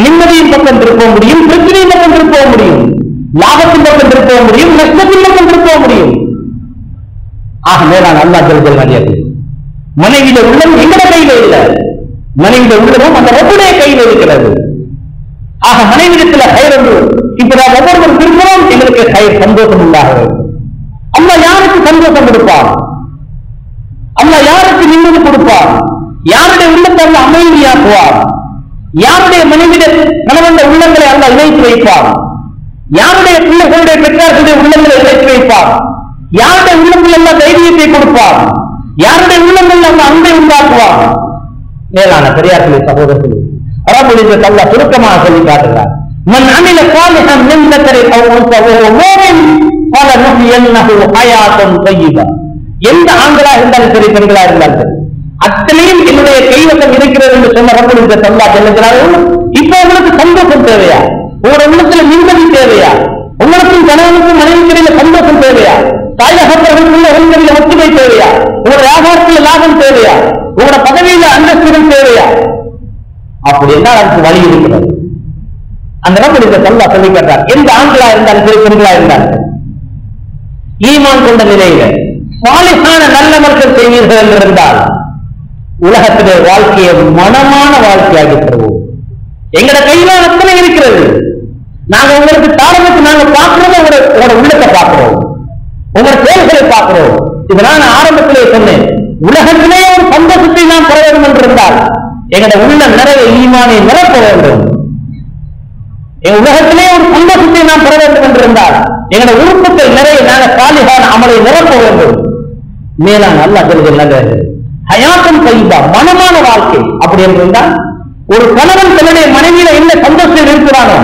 நிம்மதியின் பக்கம் திருப்ப முடியும், பிரச்சனையின் பக்கம் திருப்ப முடியும், லாபத்தின் பக்கம் திருப்ப முடியும், நஷ்டத்தின் பக்கம் திருப்ப முடியும். ஆக மேலான அல்லாஹ் ஜல் ஜலாலுஹு மனைவியில உள்ளம் எங்கட கையில இல்லை, மனைவியில உள்ளதும் அந்த ரப்புடைய கையில் இருக்கிறது. ஆக மனைவிடத்துல கயிறு என்று இப்ப நாம் ஒவ்வொருவரும் விரும்புகிறோம், எங்களுக்கு கயிறு சந்தோஷம் உண்டாக. அல்லாஹ் யாருக்கு சந்தோஷம் கொடுப்பார், அல்லாஹ் யாருக்கு நிம்மதி கொடுப்பார், யாருடைய உள்ளத்தை அல்லாஹ் அமைதியாக்குவார், யாருடைய மனைவிட கணவன் உள்ளங்களை அல்லாஹ் இணைத்து வைப்பார், யாருடைய பிள்ளைகளுடைய பெற்றார்களுடைய உள்ளங்களை இணைத்து வைப்பார், யாருடைய உள்ளங்கள் எல்லாம் தைரியத்தை கொடுப்பார், யாருடைய உள்ளங்கள் அல்லாஹ் அன்பை உண்டாக்குவார். மேலான பெரியார்களே சகோதரர்களே, ரப்புல் இஸ்ஸத் அல்லாஹ் சுருக்கமாக சொல்லி காட்டுகிறார், மன் அமில சாலிஹன் மின் தக்கரின் அவ் உன்ஸா வஹுவ மூமின் ஃபலனுஹ்யியன்னஹு ஹயாத்தன் தய்யிபா. எந்த ஆண்களா இருந்தாலும் சரி, பெண்களா இருந்தாலும் சரி, அத்தனையும் என்னுடைய கைவசம் இருக்கிறது என்று சொன்ன ரப்புல் இஸ்ஸத் அல்லாஹ் சொல்லுகிறார்கள். இப்ப உங்களுக்கு சந்தோஷம் தேவையா, உங்களோட உள்ளத்துல நிம்மதி தேவையா, உங்களுக்கும் கணவனுக்கும் மனைவிக்கிடையில சந்தோஷம் தேவையா, தாயகப்பர்களுக்குள்ள உங்களில் ஒற்றுமை தேவையா, உங்களோட வியாபாரத்தில் லாபம் தேவையா, உங்களோட பதவியில அந்தஸ்துகள் தேவையா, அப்படி என்றால் அதுக்கு வழி இருக்கிறது. அந்த ரப்புல் இஸ்ஸத் அல்லாஹ் சொல்லி காட்டார், எந்த ஆண்களா இருந்தாலும் சரி, பெண்களா இருந்தாலும் ஈமான் கொண்ட நிலையில சாலிஹான நல்லமல்கள் செய்வீர்கள் என்றிருந்தால் உலகத்திலே வாழ்க்கையை மனமான வாழ்க்கையாகி தருவோம். எங்கட கையில அத்தனை இருக்கிறது. நாங்க உங்களுக்கு தாரத்துக்கு நாங்க பார்க்கிறோம், உங்களோட உள்ளத்தை பார்க்கிறோம், உங்களோட செயல்களை பார்க்கிறோம். இது நான் ஆரம்பத்திலே சொன்னேன், உலகத்திலே ஒரு சந்தோஷத்தை நாம் பெற வேண்டும் என்றிருந்தால் எங்கட உள்ள நிறைய ஈமானை நிரப்ப வேண்டும். எங்க உலகத்திலே ஒரு சந்தோஷத்தை நாம் பெற வேண்டும் என்றிருந்தால் எங்கட உறுப்புகள் நிறைய நாங்கள் சாலிஹான அமலை நிரப்ப வேண்டும். மேலான அல்லாஹ் சொல்லுகிறது ஹயாத்தன் தய்யிபா, மனமான வாழ்க்கை. அப்படி என்றிருந்தால் ஒரு கணவன் தன்னுடைய மனைவியில என்ன சந்தோஷம் இருக்கிறானோ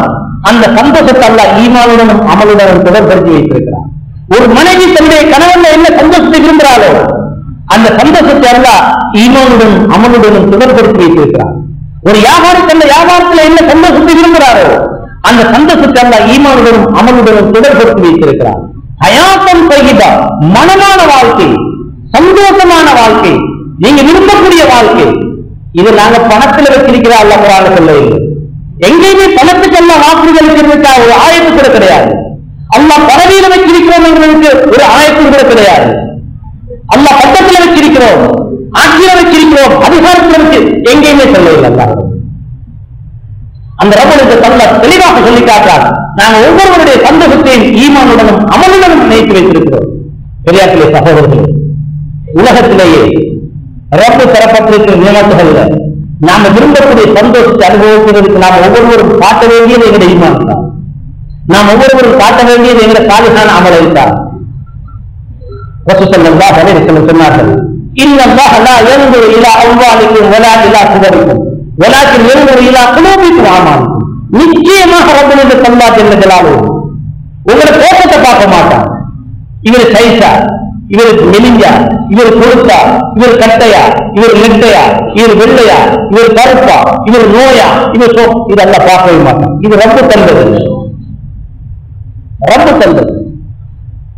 அந்த சந்தோஷத்தை அல்லாஹ் ஈமானுடனும் அமலுடனும் தொடர்படுத்தி வைத்திருக்கிறார். ஒரு மனைவி தன்னுடைய கணவன் என்ன சந்தோஷத்தை விரும்புகிறாளோ அந்த சந்தோஷத்தை அல்லாஹ் ஈமானுடன் அமலுடனும் தொடர்படுத்தி வைத்திருக்கிறார். ஒரு வியாபாரி தன்னுடைய வியாபாரத்தில் என்ன சந்தோஷத்தை விரும்புகிறாரோ அந்த சந்தோஷத்தை அல்லாஹ் ஈமானுடனும் அமலுடனும் தொடர்படுத்தி வைத்திருக்கிறார். ஹயாத்தன் தய்யிபா, மனமான வாழ்க்கை, சந்தோஷமான வாழ்க்கை, நீங்க விரும்பக்கூடிய வாழ்க்கை. இது நாங்க பணத்துல வச்சிருக்கிற அல்லாஹ் குர்ஆன்ல சொல்லவில்லை. எங்கேயுமே பணத்துக்கு எல்லாம் வாக்குறுதி இருக்கிறதுக்காக ஒரு ஆயத்து கூட கிடையாது. அல்லாஹ் பதவியில வச்சிருக்கிறோம் எங்களுக்கு ஒரு ஆயத்து கூட கிடையாது. அல்லாஹ் பட்டத்துல வச்சிருக்கிறோம், ஆட்சியில வச்சிருக்கிறோம், அதிகாரத்தில் வச்சு எங்கேயுமே சொல்லவில்லை. அல்லாஹ் அந்த ரப்புல் இஸ்ஸத் அல்லாஹ் தெளிவாக சொல்லி காட்டார், நாங்கள் ஒவ்வொருவருடைய சந்தோஷத்தையும் ஈமானுடனும் அமலுடனும் இணைத்து வைத்திருக்கிறோம். பெரியார்களே சகோதரர்களே, உலகத்திலேயே ரப்பு தரப்பட்டிருக்கிற நியமத்துகள்ல நாம விரும்பக்கூடிய சந்தோஷத்தை அனுபவிக்கிறதுக்கு நாம் ஒவ்வொருவரும் காட்ட வேண்டியது எங்களுடைய ஈமான் தான். நாம் ஒவ்வொருவரும் காட்ட வேண்டியது எங்களை சாலிஹான அமல் தான். ரசூல் ஸல்லல்லாஹு அலைஹி வஸல்லம் சொன்னார்கள், இன்னல்லாஹ லா யன்துரு இலா அம்வாலிக்கும் வலா இலா சுவரிக்கும் வலாக்கின் யன்துரு இலா குலூபிக்கும் ஆமாலிக்கும். நிச்சயமாக ரப்புல் இஸ்ஸத் அல்லாஹ் ஜல்ல ஜலாலுஹு உங்களை தோற்றத்தை பார்க்க மாட்டான். இவர் சைஸா, இவர் மெலிஞ்சா, இவர் கொழுத்தா, இவர் கட்டையா, இவர் நெட்டையா, இவர் வெள்ளையா, இவர் கருப்பா, இவர் நோயா, இவர் இதெல்லாம் பார்க்கவே மாட்டான். இது ரப்பு தந்தது, ரப்பு தந்தது.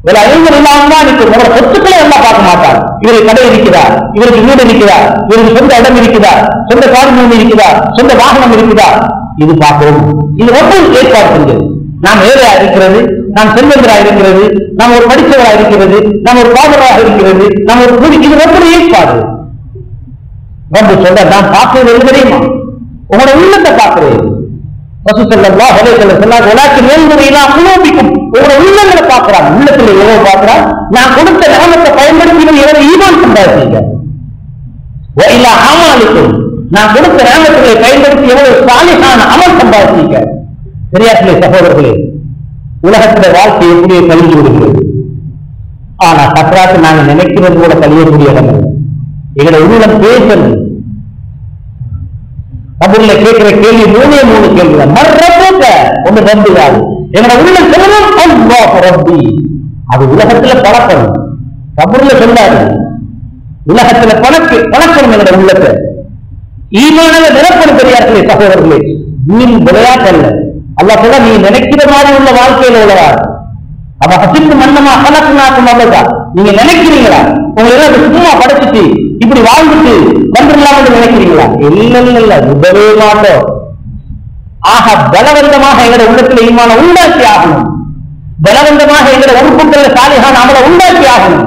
உங்களோட சொத்துக்களை எல்லாம் பார்க்க மாட்டார். இவருக்கு கடை இருக்கிறார், இவருக்கு வீடு இருக்கிறார், இவருக்கு சொந்த இடம் இருக்கிறார், சொந்த காடு பூமி இருக்கிறார், சொந்த வாகனம் இருக்கிறார், இது பார்க்கவும். இது ரப்பு ஏற்பாடு செஞ்சது. நாம் ஏழையா இருக்கிறது, நாம் செல்வந்தராக இருக்கிறது, நாம் ஒரு படித்தவராக இருக்கிறது, நாம் ஒரு பாடராக இருக்கிறது, நாம் ஒரு கூலி, இது ரப்புடைய ஏற்பாடு. ரப்பு சொல்ற நான் பார்க்கிறது எது தெரியுமா? உங்களோட உள்ளத்தை பார்க்கிறேன். ரசூல் ஸல்லல்லாஹு அலைஹி வஸல்லம் சொன்னார், வலாக்கின் யன்துரு இலா குலூபிக்கும். உங்களோட உள்ளங்களை பார்க்கிறான். உள்ளத்துல எவ்வளவு பார்க்கிறான்? நான் கொடுத்த நியமத்தை பயன்படுத்தி எவ்வளவு ஈமான் சம்பாதிச்சீங்க. வஇலா அமாலிக்கும், நான் கொடுத்த நியமத்தை பயன்படுத்தி எவ்வளவு சாலிஹான அமல் சம்பாதிச்சீங்க. பெரியார்களே சகோதரர்களே, உலகத்துல வாழ்க்கை எப்படியே கழிஞ்சு விடுகிறது. ஆனா சக்கராத்து நாங்க நினைக்கிறது கூட கழியக்கூடிய இடம் இல்லை. எங்களை உள்ளம் பேசணும். கபூர்ல கேட்கிற கேள்வி 3 கேள்வி தான். மர்ரபுக ஒன்று நம்புகிறாரு. எங்களோட உள்ளம் சொல்லணும் அல்லாஹ் ரப்பி. அது உலகத்துல பழக்கணும். கபூர்ல சொல்லாரு, உலகத்துல பழக்கணும் எங்களோட உள்ளத்தை. ஈமானல நிரப்பணும். பெரியார்களே சகோதரர்களே, நீ விளையாட்டல்ல. அல்லாஹ் சொல்ல, நீ நினைக்கிற மாதிரி உள்ள வாழ்க்கையில உள்ளவா? அப்ப ஹசித்து மன்னமா கலக்குனாக்கும் அவ்வளவுதான். நீங்க நினைக்கிறீங்களா? உங்களை சும்மா படைச்சிட்டு இப்படி வாழ்ந்துட்டு வந்துடலாம் என்று நினைக்கிறீங்களா? இல்ல, உதவே மாட்டோம். ஆக பலவந்தமாக எங்களை உள்ளத்துல ஈமானை உண்டாக்கி ஆகணும். பலவந்தமாக எங்களை உறுப்புக்கள் சாலிகான அமலை உண்டாக்கி ஆகணும்.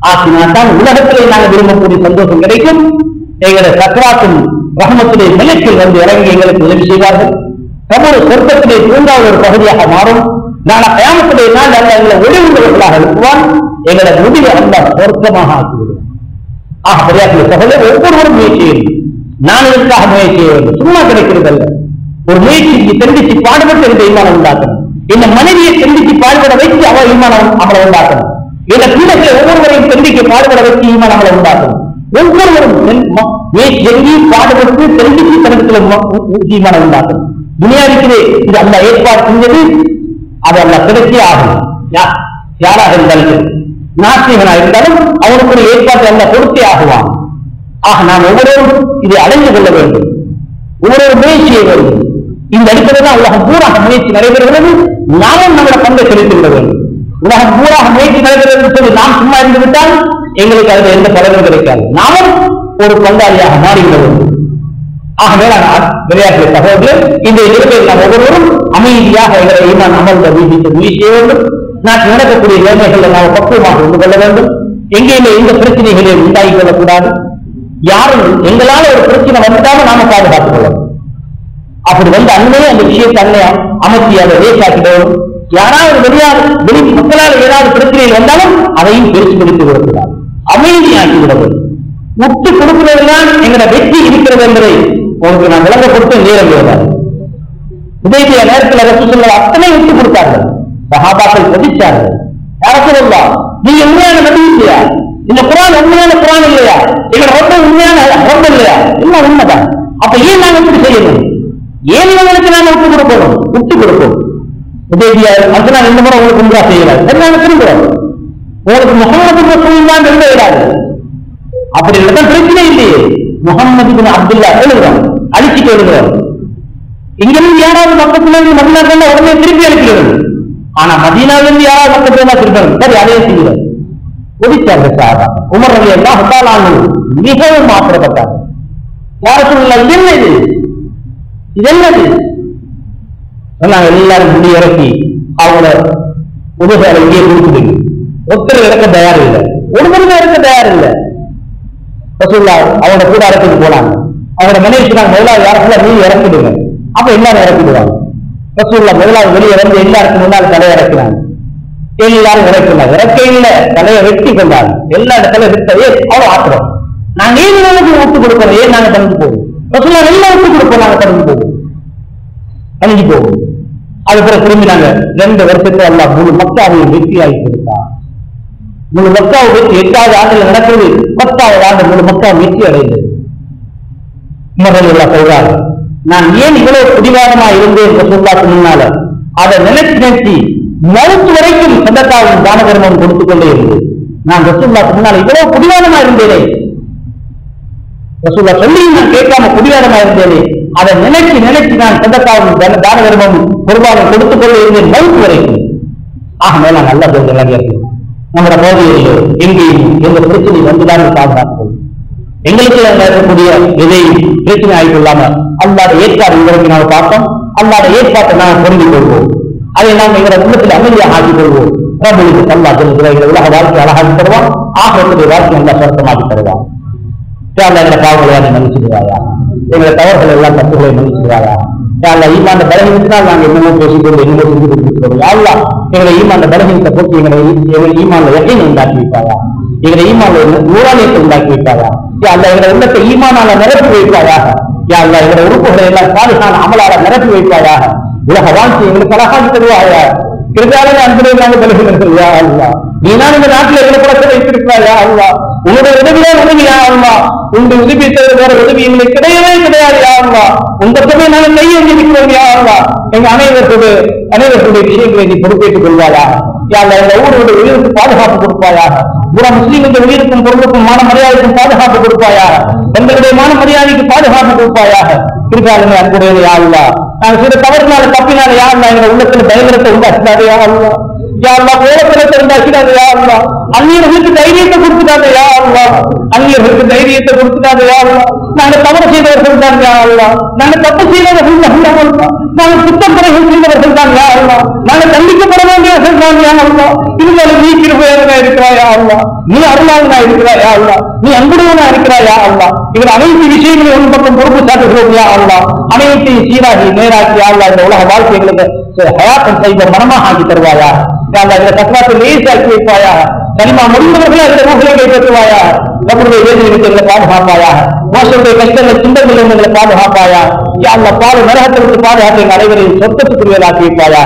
ஆக்கினால்தான் உலகத்திலே நாங்கள் விரும்பக்கூடிய சந்தோஷம் கிடைக்கும். எங்களை சக்கராத்தும் ரஹமத்திலே மலைக்கில் வந்து இறங்கி எங்களுக்கு உதவி செய்வார்கள். கபரு சொர்க்கத்திலே மூன்றாவது ஒரு பகுதியாக மாறும். நாளை கயாமத்திலே நாள் அல்ல எங்களை ஒளிவுள்ளவர்களாக இருக்குவான். எங்களை முடிவை அல்ல சொர்க்கமாக ஆக்கிவிடுவோம். ஆக பெரியாக்கிய சகோதரர், ஒவ்வொருவரும் முயற்சி வேண்டும். நான் இதற்காக முயற்சி செய்ய வேண்டும். சும்மா கிடைக்கிறது அல்ல. ஒரு முயற்சிக்கு தெரிவித்து பாடுபட்டு இந்த ஈமானை உண்டாக்கணும். இந்த மனைவியை தெரிவித்து பாடுபட வைத்து அவள் ஈமானம் அவளை உண்டாக்கணும். இந்த பிள்ளைகளை ஒவ்வொருவரையும் தெரிவிக்க பாடுபட வைத்து ஈமான் அவளை உண்டாக்கணும். ஒவ்வொருவரும் முயற்சி பாடுபட்டு தெரிவித்து தனத்தில் ஈமானை உண்டாக்கணும். துனியாவிலே இது அல்ல ஏற்பாடு செஞ்சது, அது அல்ல கிடைச்சே ஆகும். யாராக இருந்தாலும் நாஸ்திகனாக இருந்தாலும் அவனுக்கு ஒரு ஏற்பாட்டை அல்ல கொடுத்தே ஆகுவான். ஆக நாம் ஒவ்வொருவரும் இதை அடைந்து கொள்ள வேண்டும். ஒவ்வொரு முயற்சி செய்ய வேண்டும். இந்த அடிப்படையில் தான் உலகம் பூராக முயற்சி நடைபெறுகிறது. நாமும் நம்மளோட பங்கை செலுத்திக் கொள்ள வேண்டும். உலகம் பூராக முயற்சி நடைபெறுகிறது சொல்லி நாம் சும்மா இருந்து விட்டால் எங்களுக்கு அதில் எந்த பலனும் கிடைக்காது. நாமும் ஒரு பங்காளியாக மாறிவிட வேண்டும். ஆக மேலான விளையாட்டு சகோதரர்கள், இந்த நிலையில் நாம் ஒவ்வொருவரும் அமைதியாக எங்களை ஈமான் அமல்களை வீட்டிற்கு முயற்சி செய்ய வேண்டும். நாட்டு நடக்கக்கூடிய நிலைமைகளை நாம் பக்குவமாக இருந்து கொள்ள வேண்டும். எங்கேயுமே இந்த பிரச்சனைகளை உண்டாகிக் கொள்ளக்கூடாது. யாரும் எங்களால் ஒரு பிரச்சனை வந்தாலும் நாம பாதுகாத்துக் கொள்ளணும். அப்படி வந்து அன்னையே அந்த விஷயத்தை அன்னை அமைச்சி அதை லேசாக்கிடணும். யாராவது வெளி மக்களால் ஏதாவது பிரச்சனைகள் வந்தாலும் அதையும் பெருசு பிடித்து கொடுக்கிறார். அமைதியாக்கி விடுவது, முட்டு கொடுக்கிறதுதான் எங்களோட வெற்றி இருக்கிறது என்பதை உங்களுக்கு நான் விளங்க கொடுத்து நேரம் வருவார். உதயத்திய நேரத்தில் ரசூலுல்லாஹ் அத்தனை விட்டு கொடுத்தார்கள். சஹாபாக்கள் கொதித்தார்கள். ரசூலுல்லாஹ், நீங்க உண்மையான நபி இல்லையா? இந்த குர்ஆன் உண்மையான குர்ஆன் இல்லையா? எங்களோட ரொம்ப உண்மையான ரொம்ப இல்லையா? எல்லாம் உண்மைதான். அப்ப ஏன் நாங்க இப்படி செய்யணும்? ஏன் இவங்களுக்கு நாங்க விட்டு கொடுக்கணும்? விட்டு கொடுப்போம். உதயத்திய அந்த நான் இந்த முறை உங்களுக்கு உண்மையா செய்யலாம், நாங்க திரும்புறோம். உங்களுக்கு முகமது ரசூலுல்லாஹ் எழுத இயலாது. அப்படி இருந்தால் பிரச்சனை இல்லையே. முகமது பின் அப்துல்லா எழுதுறோம், அழிச்சிட்டு எழுதுறோம். இங்கிருந்து யாராவது பக்கத்துல மதினாவில் உடனே திருப்பி அனுப்பிடுறது. ஆனா மதீனாவிலிருந்து யாராவது பக்கத்துல திருப்பணும், சரி அதையே செய்கிறார். ஒடிச்சார்கள் சாரா. உமர் ரலியல்லாஹு தஆலா அன்ஹு மிகவும் ஆத்திரப்பட்டார். யா ரசூலுல்லாஹ், இது என்னது, இது என்னது? எல்லாரும் முடி இறக்கி அவங்களோட உபசாரம் இங்கே கொடுத்துடுங்க. ஒருத்தர் இறக்க தயார் இல்லை, ஒருத்தருமே இறக்க தயார் இல்லை. ரசூலுல்லாஹ் அவங்களோட கூடாரத்துக்கு போனாங்க. அவங்களோட மனைவி சொன்னாங்க, முதலாவது யாருக்குள்ள நீ இறக்கிடுங்க. அப்ப எல்லாரும் இறக்கிடுவாங்க. ரசூலுல்லாஹ் முதலாவது வெளியே வந்து எல்லாருக்கும் முன்னால் தலையை இறக்கிறாங்க. எல்லாரும் இறக்கிறாங்க. இறக்க இல்லை, தலையை வெட்டி கொண்டாங்க. எல்லா இடத்துல விட்டதே அவ்வளவு ஆத்திரம். நாங்க ஏன் நிலைமைக்கு விட்டு கொடுக்கணும்? ஏன் நாங்க தடுத்து போவோம்? ரசூலுல்லாஹ் எல்லாம் விட்டு கொடுப்போம், நாங்க தடுத்து போவோம், அணுகி போவோம். அது பிறகு திரும்பினாங்க. 2 வருஷத்துல அல்லாஹ் முழு மக்காவையும் வெற்றியாகி கொடுத்தார். முழு மக்காவை வெற்றி 8வது ஆண்டுல நடக்கிறது. 10வது ஆண்டு முழு மக்கா வெற்றி அடைந்தது. உமர் சொல்றாரு, நான் ஏன் இவ்வளவு பிடிவாதமா இருந்தேன் ரசூலுல்லாஹ்க்கு முன்னால? அதை நினைச்சு மவுத் வரைக்கும் சதகாவும் தான தர்மம் கொடுத்துக் கொண்டே இருந்தது. நான் ரசூலுல்லாஹ்க்கு முன்னால இவ்வளவு பிடிவாதமா இருந்தேனே, ரசூலுல்லாஹ் சொல்லி நான் கேட்காம பிடிவாதமா இருந்தேனே, அதை நினைச்சு நான் சதகாவும் தான தர்மம் குர்பானும் கொடுத்துக் கொண்டே இருந்தேன் மவுத் வரைக்கும். ஆக மேல நல்ல சொல்றாங்க. நம்மளோட பகுதியில் எங்கேயும் எந்த பிரச்சனை வந்துதான் பாதுகாக்கும். எங்களுக்கு இருக்கக்கூடிய எதை பிரச்சனை ஆகிக்கொள்ளாம அல்லாத ஏற்பாடு உங்களுக்கு நாம் பார்த்தோம். அல்லாத ஏற்பாட்டை நாம் புரிந்து கொள்வோம். அதை நாம் எங்களோட உள்ளத்தில் அமைதியாக ஆக்கிக் கொள்வோம். பிரபுக்கு அல்லா சொல்லுகிற உலக வாழ்க்கை அழகாக்கி தருவான். ஆகக்கூடிய வாழ்க்கை நல்லா சொர்க்கமாக்கி தருவான். எங்களை பாவங்களை மன்னிச்சுடுவாயா, எங்களை தவறுகள் எல்லாம் தப்புகளை மன்னிச்சுடுவாயா. ஈமான் பலகீனத்தினால் நாங்கள் என்னமோ பேசிக்கொண்டு என்னமோ செஞ்சு கொடுத்துருக்கோம். அல்லா எங்களை ஈமான் பலகீனத்தை போட்டு எங்களை ஈமான்ல யகீனை உண்டாக்கி வைப்பாயா, எங்களை ஈமான்ல நூறானியத்தை உண்டாக்கி வைப்பாயா. அல்ல எங்களை உள்ளத்தை ஈமானால நிரப்பி வைப்பாயாக. அல்ல எங்களை உறுப்புகளை எல்லாம் சாலிஹான அமலால நிரப்பி வைப்பாயாக. உலக வாழ்க்கை எங்களுக்கு அழகாக்கி தருவாயா. கிருதாலே அன்புடைய நாங்கள் பலகீனர்கள் யா அல்லா. நீ நான் இந்த நாட்டில் எங்களை புறத்தை வைத்திருக்கிறாயா அல்லா. உங்களுடைய உதவியா உதவியா அல்லா. உங்களுடைய உதவி தவிர வேற உதவி எங்களுக்கு கிடையவே கிடையாது யா அல்லா. உங்க தொகை நாங்கள் கையெழுதி இருக்கிறோம் யா அல்லா. எங்க அனைவருடைய விஷயங்களை நீ பொறுப்பேற்றுக் கொள்வாயா. யாழ்லா எங்க ஊருடைய உயிருக்கு பாதுகாப்பு கொடுப்பாயாக. புற முஸ்லீம்களுடைய உயிருக்கும் பொருளுக்கும் மான மரியாதைக்கும் பாதுகாப்பு கொடுப்பாயாக. எங்களுடைய மான மரியாதைக்கு பாதுகாப்பு கொடுப்பாயாக. இருக்காதுங்க அன்புடைய யாழ்லா. நாங்கள் சில தவறுனால தப்பினால யாழ்லா எங்க உள்ளத்துல பயங்கரத்தை உண்டாக்குறாரு யா அல்லா. யா அல்லாஹ் கோபத்தை உண்டாக்கிடாத யா அல்லாஹ், அந்நியர்களுக்கு தைரியத்தை கொடுத்துடாத யா அல்லாஹ், அந்நியர்களுக்கு தைரியத்தை கொடுத்துடாத யா அல்லாஹ். நாங்க தவறு செய்தவர்கள் தான் யா அல்லாஹ், நாங்க தப்பு செய்தவர்கள் தான் யா அல்லாஹ், நாங்க குற்றக்குறைகள் செய்தவர்கள் தான் யா அல்லாஹ், நாங்க தண்டிக்கப்பட வேண்டியவர்கள் தான் யா அல்லாஹ். இருந்தாலும் நீ கிருபையாளனா இருக்கிறாய் யா அல்லாஹ், நீ அருளாளனா இருக்கிறாய் யா அல்லாஹ், நீ அன்புடையவனா இருக்கிறாய் யா அல்லாஹ். இவர் அனைத்து விஷயங்களை ஒரு பக்கம் பொறுப்பு சாட்டுகிறோம் யா அல்லாஹ். அனைத்தையும் சீராகி நேராக்கி யா அல்லாஹ் இந்த உலக வாழ்க்கைகளுக்கு ஹயாத்தம் செய்த மனமாக ஆக்கி தருவாயா யா அல்லாஹ். இந்த தஸ்மாத்தை லேசாக்கி வைப்பாயா, கலிமா முடிந்தவர்களை அந்த நோக்களை கைப்பற்றுவாயா, நம்முடைய வேதனைகளை பாதுகாப்பாயா, மோசனுடைய கஷ்டங்கள் துன்பங்கள் எங்களை பாதுகாப்பாயா யா அல்லாஹ். பாவ நரகத்திற்கு பாதுகாப்பு அனைவரையும் சொர்க்கத்துக்குரியவராக்கி வைப்பாயா.